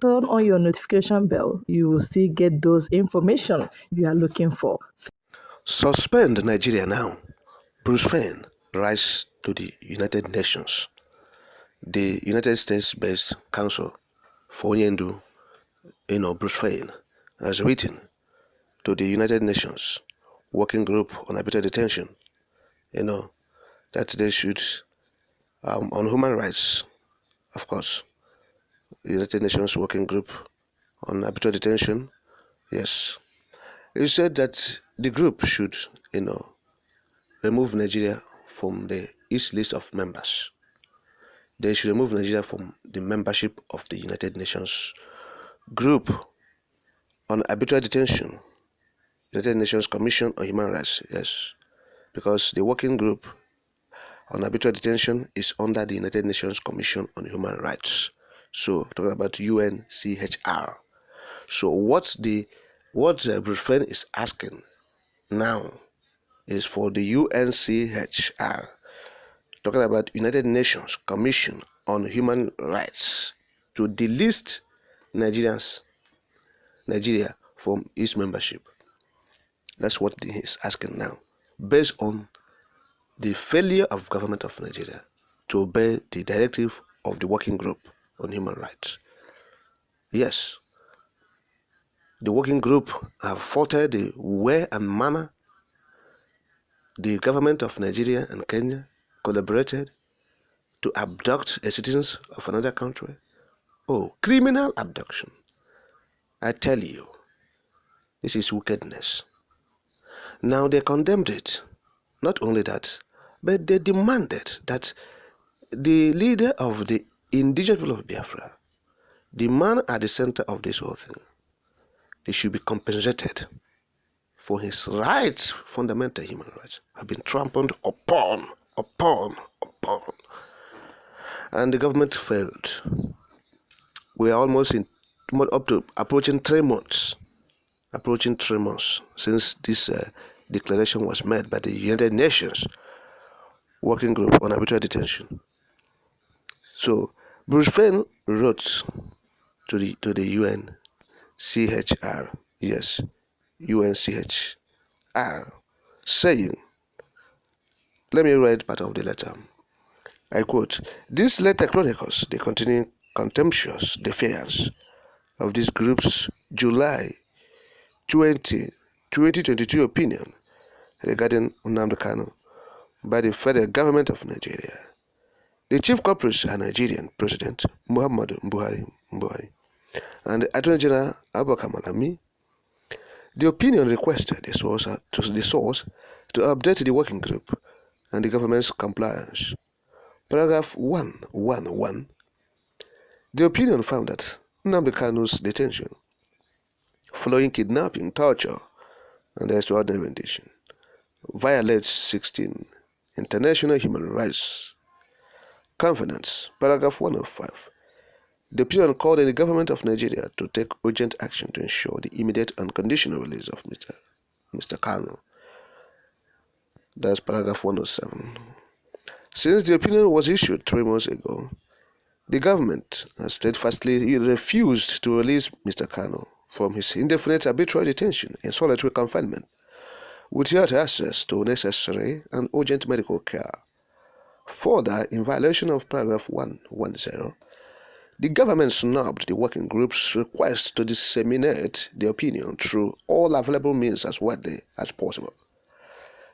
turn on your notification bell, you will still get those information you are looking for. Suspend Nigeria now. Bruce Fein writes to the United Nations. The United States-based Council for Onyendu, Bruce Fein, has written to the United Nations Working Group on Arbitrary Detention, that they should, on human rights, of course, the United Nations Working Group on Arbitrary Detention, yes. He said that the group should, remove Nigeria from the East list of members. They should remove Nigeria from the membership of the United Nations Group on Arbitrary Detention, United Nations Commission on Human Rights, yes, because the working group on arbitrary detention is under the United Nations Commission on Human Rights. So talking about UNCHR. So what Bruce Fein is asking now is for the UNCHR, talking about United Nations Commission on Human Rights, to delist Nigeria from its membership. That's what he is asking now, based on the failure of government of Nigeria to obey the directive of the working group on human rights. Yes, the working group have faulted the way and manner the government of Nigeria and Kenya collaborated to abduct a citizens of another country. Oh, criminal abduction. I tell you, this is wickedness. Now they condemned it. Not only that, but they demanded that the leader of the indigenous people of Biafra, the man at the center of this whole thing, they should be compensated for his rights, fundamental human rights, have been trampled upon. And the government failed. We are almost up to approaching 3 months since this declaration was made by the United Nations Working Group on Arbitrary Detention. So Bruce Fein wrote to the UNCHR, yes, UNCHR, saying, let me read part of the letter. I quote, "This letter chronicles the continuing contemptuous defiance of this group's July 2022 opinion regarding Nnamdi Kanu by the federal government of Nigeria. The chief culprits are Nigerian President Muhammadu Buhari and the Attorney General Abubakar Malami. The opinion requested the source to update the working group and the government's compliance. Paragraph 111. The opinion found that Nnamdi Kanu's detention, following kidnapping, torture, and extraordinary rendition, violates 16 international human rights covenants. Paragraph 105. The opinion called on the government of Nigeria to take urgent action to ensure the immediate and conditional release of Mr. Kanu. That's paragraph 107. Since the opinion was issued 3 months ago, the government has steadfastly refused to release Mr. Kanu from his indefinite arbitrary detention in solitary confinement without access to necessary and urgent medical care. Further, in violation of paragraph 110, the government snubbed the working group's request to disseminate the opinion through all available means as widely as possible.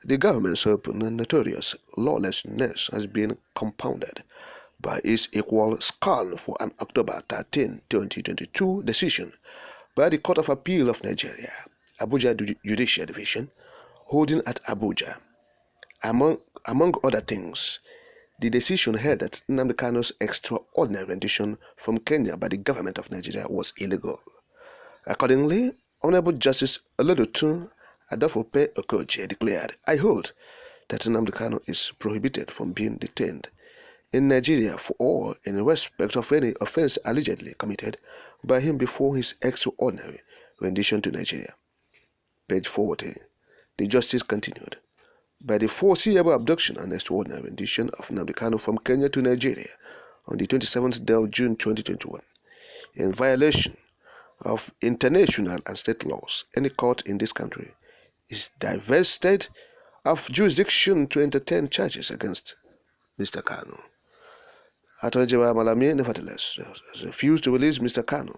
The government's open and notorious lawlessness has been compounded by its equal scorn for an October 13, 2022 decision by the Court of Appeal of Nigeria, Abuja Judicial Division, holding at Abuja. Among other things, the decision held that Nnamdi Kanu's extraordinary rendition from Kenya by the government of Nigeria was illegal. Accordingly, Honorable Justice Olodotun Adafope Okoje declared, I hold that Nnamdi Kanu is prohibited from being detained in Nigeria for or in respect of any offense allegedly committed by him before his extraordinary rendition to Nigeria. Page 40. The justice continued, by the foreseeable abduction and extraordinary rendition of Nnamdi Kanu from Kenya to Nigeria on the 27th day of June 2021, in violation of international and state laws, any court in this country is divested of jurisdiction to entertain charges against Mr. Kanu. Attorney General Malami, nevertheless, has refused to release Mr. Kanu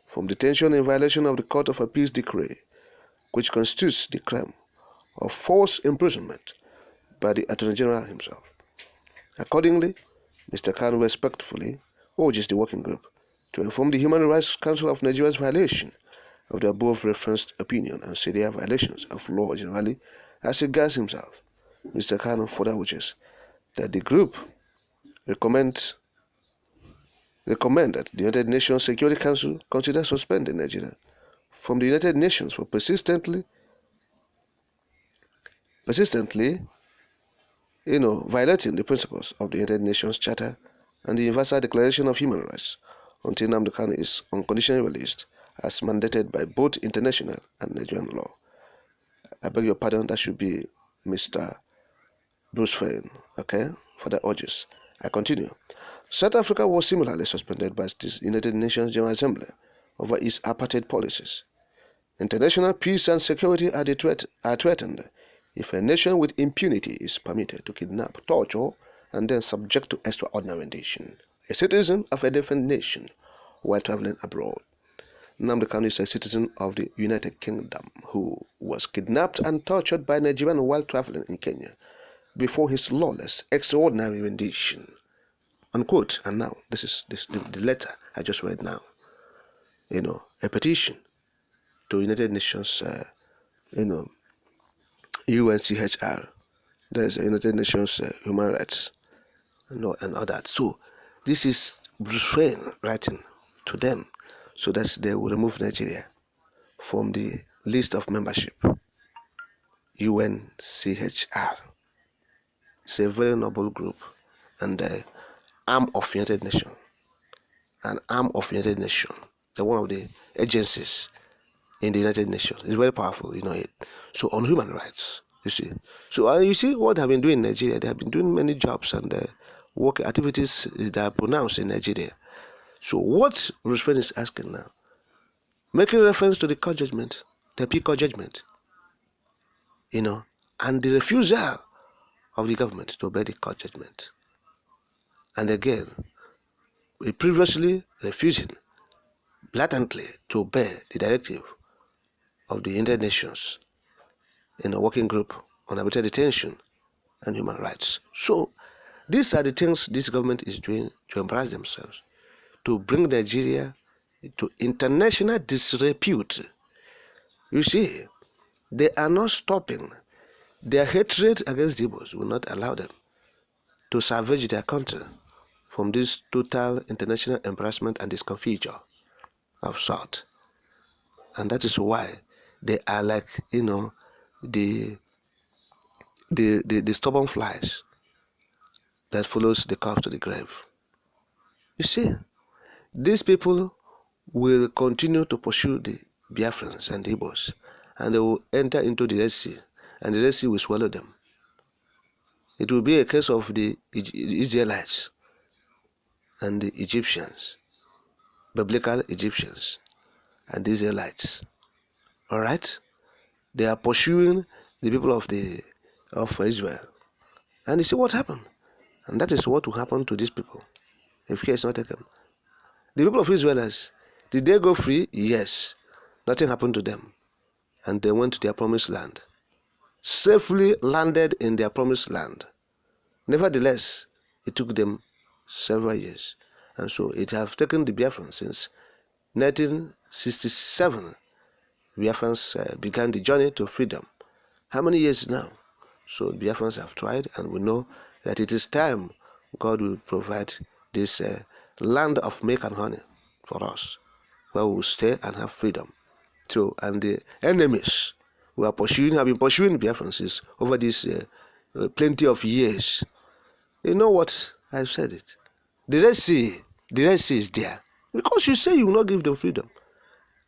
from detention in violation of the Court of Appeal's decree, which constitutes the crime of forced imprisonment by the Attorney General himself. Accordingly, Mr. Kanu respectfully urges the working group to inform the Human Rights Council of Nigeria's violation of the above referenced opinion and severe violations of law generally as regards himself. Mr. Kanu further urges that the group recommend that the United Nations Security Council consider suspending Nigeria from the United Nations for persistently violating the principles of the United Nations Charter and the Universal Declaration of Human Rights until Nnamdi Kanu is unconditionally released as mandated by both international and Nigerian law. I beg your pardon, that should be Mr. Bruce Fein, okay, for the urges. I continue. South Africa was similarly suspended by the United Nations General Assembly over its apartheid policies. International peace and security are threatened if a nation with impunity is permitted to kidnap, torture, and then subject to extraordinary rendition a citizen of a different nation while traveling abroad. Nnamdi Kanu is a citizen of the United Kingdom who was kidnapped and tortured by Nigerians while traveling in Kenya before his lawless, extraordinary rendition. Unquote. And now, this is the letter I just read now. A petition to United Nations, UNCHR. There's a United Nations Human Rights and all that. So, this is Bruce Wayne writing to them so that they will remove Nigeria from the list of membership. UNCHR. It's a very noble group and arm of United Nations. An arm of United Nations. They're one of the agencies in the United Nations. It's very powerful, you know it. So on human rights, you see. So you see what they've been doing in Nigeria. They have been doing many jobs and work activities that are pronounced in Nigeria. So what Bruce Wayne is asking now, making reference to the court judgment, the appeal court judgment, and the refusal of the government to obey the court judgment. And again, we previously refusing blatantly to obey the directive of the United Nations in a working group on arbitrary detention and human rights. So these are the things this government is doing to embarrass themselves, to bring Nigeria to international disrepute. You see, they are not stopping. Their hatred against the Igbos will not allow them to salvage their country from this total international embarrassment and discomfiture of sort. And that is why they are like, the stubborn flies that follows the corpse to the grave. You see, these people will continue to pursue the Biafrans and the Igbos, and they will enter into the Red Sea, and the Red Sea will swallow them. It will be a case of the Israelites and the Egyptians, biblical Egyptians and the Israelites. All right, they are pursuing the people of Israel, and you see what happened, and that is what will happen to these people if care is not taken. The people of Israel, did they go free? Yes, nothing happened to them, and they went to their promised land, safely landed in their promised land. Nevertheless, it took them several years, and so it has taken the Biafrans since 1967. Biafrans began the journey to freedom. How many years now? So Biafrans have tried, and we know that it is time God will provide this land of milk and honey for us, where we will stay and have freedom. So, and the enemies who have been pursuing Biafrans over this plenty of years. You know what? I've said it. The Red Sea is there. Because you say you will not give them freedom.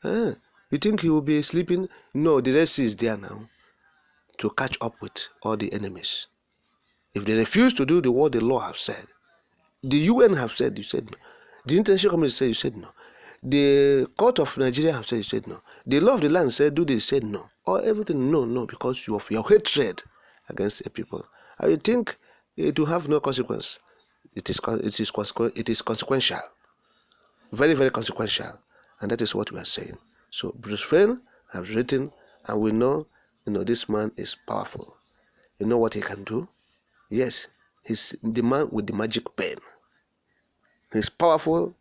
You think you will be sleeping? No, the Red Sea is there now to catch up with all the enemies. If they refuse to do what the law have said, the UN have said, you said no. The international community said, you said no. The court of Nigeria have said no. The law of the land said do this, said no. Or everything no, because of your hatred against the people. I think it will have no consequence. It is consequential. Very, very consequential. And that is what we are saying. So Bruce Wayne has written, and we know, this man is powerful. You know what he can do? Yes, he's the man with the magic pen. He's powerful